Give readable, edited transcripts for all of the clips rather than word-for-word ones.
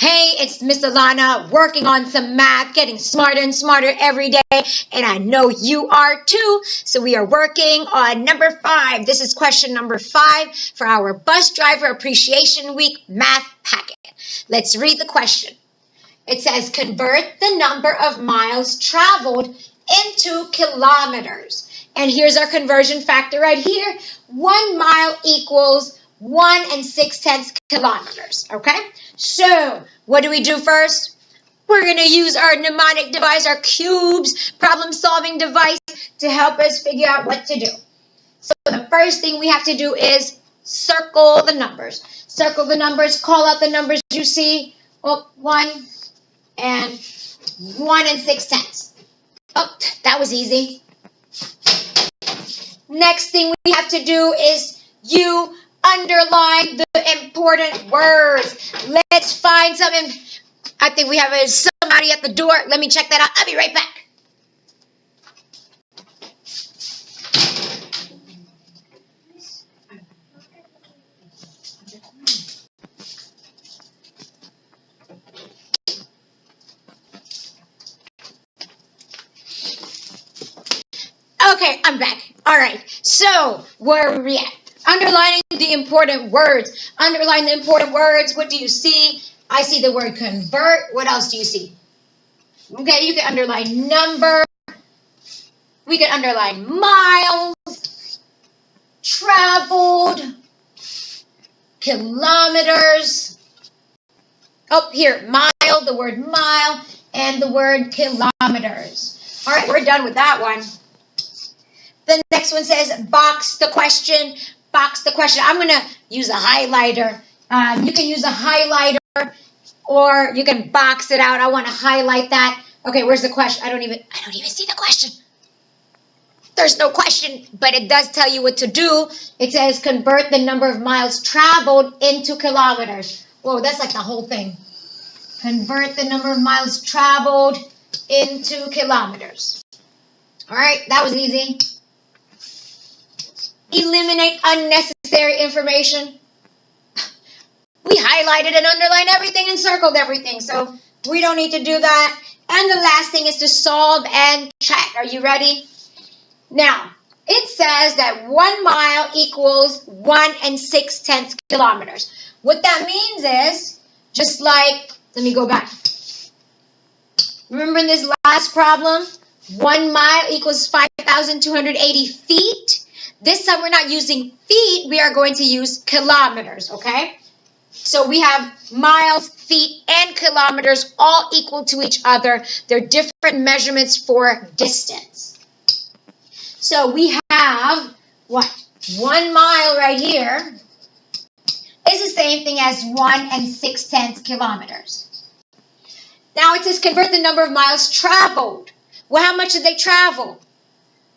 Hey, it's Miss Alana working on some math, getting smarter and smarter every day, and I know you are too. So we are working on number 5. This is question number 5 for our Bus Driver Appreciation Week math packet. Let's read the question. It says, convert the number of miles traveled into kilometers. And here's our conversion factor right here. 1 mile equals 1 6/10 kilometers, okay? So, what do we do first? We're going to use our mnemonic device, our cubes problem-solving device to help us figure out what to do. So, the first thing we have to do is circle the numbers. Circle the numbers, call out the numbers you see. Oh, 1 and 1 6/10. Oh, that was easy. Next thing we have to do is you underline the important words. Let's find something. I think we have somebody at the door. Let me check that out. I'll be right back. Okay, I'm back. All right, so where are we at? Underlining the important words. Underline the important words. What do you see? I see the word convert. What else do you see? Okay, you can underline number. We can underline miles, traveled, kilometers. Oh, here, mile, the word mile, and the word kilometers. All right, we're done with that one. The next one says box the question. Box the question. I'm going to use a highlighter. You can use a highlighter or you can box it out. I want to highlight that. Okay, where's the question? I don't even see the question. There's no question, but it does tell you what to do. It says convert the number of miles traveled into kilometers. Whoa, that's like the whole thing. Convert the number of miles traveled into kilometers. All right, that was easy. Eliminate unnecessary information. We highlighted and underlined everything and circled everything, so we don't need to do that. And the last thing is to solve and check. Are you ready? Now, it says that 1 mile equals 1 6/10 kilometers. What that means is, just like, let me go back. Remember in this last problem, 1 mile equals 5,280 feet. This time we're not using feet, we are going to use kilometers, okay? So we have miles, feet, and kilometers all equal to each other. They're different measurements for distance. So we have, what? 1 mile right here is the same thing as 1 6/10 kilometers. Now it says convert the number of miles traveled. Well, how much did they travel?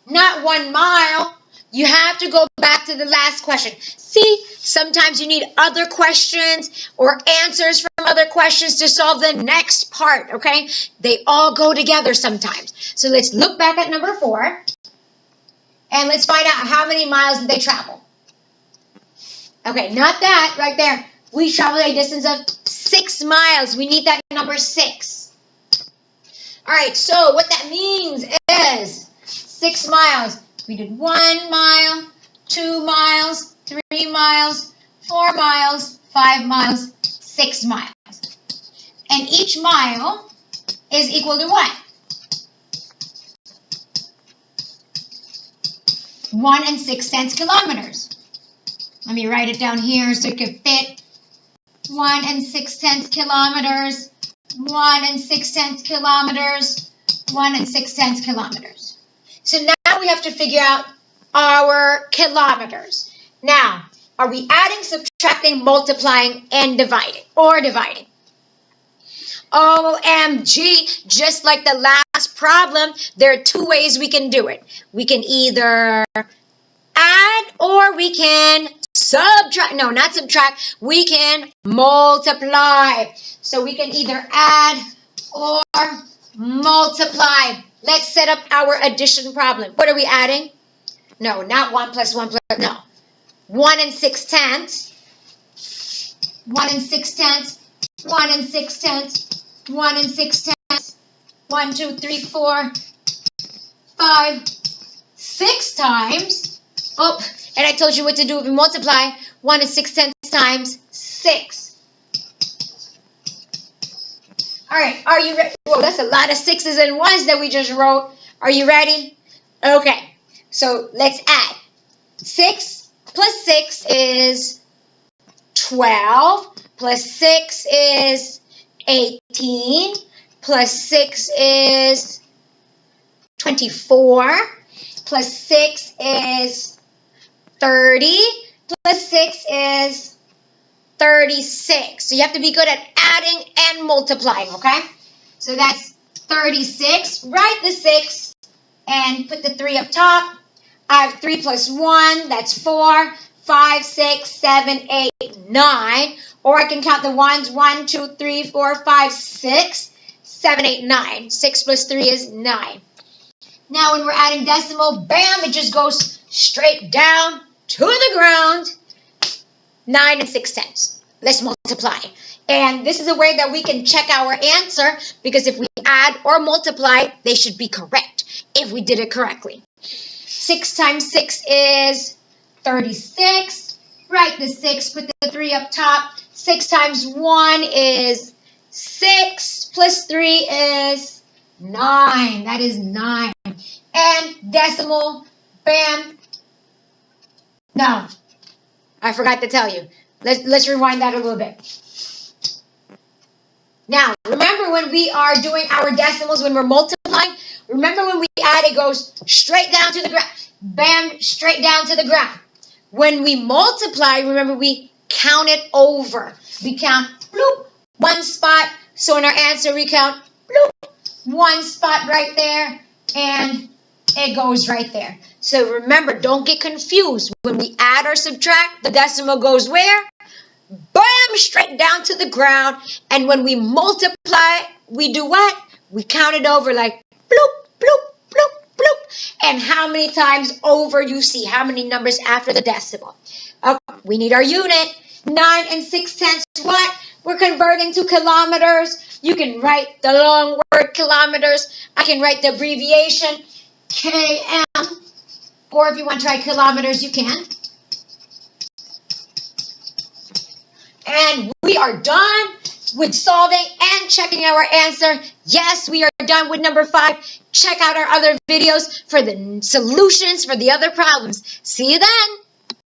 Not 1 mile. You have to go back to the last question. See, sometimes you need other questions or answers from other questions to solve the next part, okay? They all go together sometimes. So let's look back at number 4, and let's find out how many miles did they travel. Okay, not that right there. We traveled a distance of 6 miles. We need that number 6. All right, so what that means is 6 miles. We did 1 mile, 2 miles, 3 miles, 4 miles, 5 miles, 6 miles. And each mile is equal to what? 1 6/10 kilometers. Let me write it down here so it can fit. 1 6/10 kilometers, 1 6/10 kilometers, 1 6/10 kilometers. So now we have to figure out our kilometers. Now, are we adding, subtracting, multiplying, and dividing? Or dividing? OMG, just like the last problem, there are 2 ways we can do it. We can either add or we can subtract. No, not subtract. We can multiply. So we can either add or multiply. Let's set up our addition problem. What are we adding? No, not 1 plus 1 plus, no. 1 6/10. 1 6/10 1 and 6/10, 1 and 6/10, 1, 2, 3, 4, 5, 6 times. Oh, and I told you what to do if you multiply 1 and 6/10 times 6. All right, are you ready? Whoa, that's a lot of 6's and 1's that we just wrote. Are you ready? Okay, so let's add. 6 plus 6 is 12, plus 6 is 18, plus 6 is 24, plus 6 is 30, plus 6 is 36. So you have to be good at adding and multiplying, okay? So that's 36. Write the 6 and put the 3 up top. I have 3 plus 1, that's 4, 5, 6, 7, 8, 9. Or I can count the 1s, 1, 2, 3, 4, 5, 6, 7, 8, 9. 6 plus 3 is 9. Now when we're adding decimal, bam, it just goes straight down to the ground. 9 and 6/10. Let's multiply. And this is a way that we can check our answer, because if we add or multiply, they should be correct if we did it correctly. 6 times 6 is 36. Write the 6, put the 3 up top. 6 times 1 is 6, plus 3 is 9. That is 9. And decimal, bam. No, I forgot to tell you. Let's rewind that a little bit. Now, remember when we are doing our decimals, when we're multiplying, remember when we add, it goes straight down to the ground. Bam, straight down to the ground. When we multiply, remember we count it over. We count, bloop, one spot. So in our answer, we count, bloop, one spot right there, and it goes right there. So remember, don't get confused. When we add or subtract, the decimal goes where? Bam, straight down to the ground. And when we multiply, we do what? We count it over like bloop, bloop, bloop, bloop. And how many times over you see, how many numbers after the decimal. Okay, we need our unit. 9 and 6/10, what? We're converting to kilometers. You can write the long word kilometers. I can write the abbreviation KM. Or if you want to try kilometers, you can. And we are done with solving and checking our answer. Yes, we are done with number 5. Check out our other videos for the solutions for the other problems. See you then.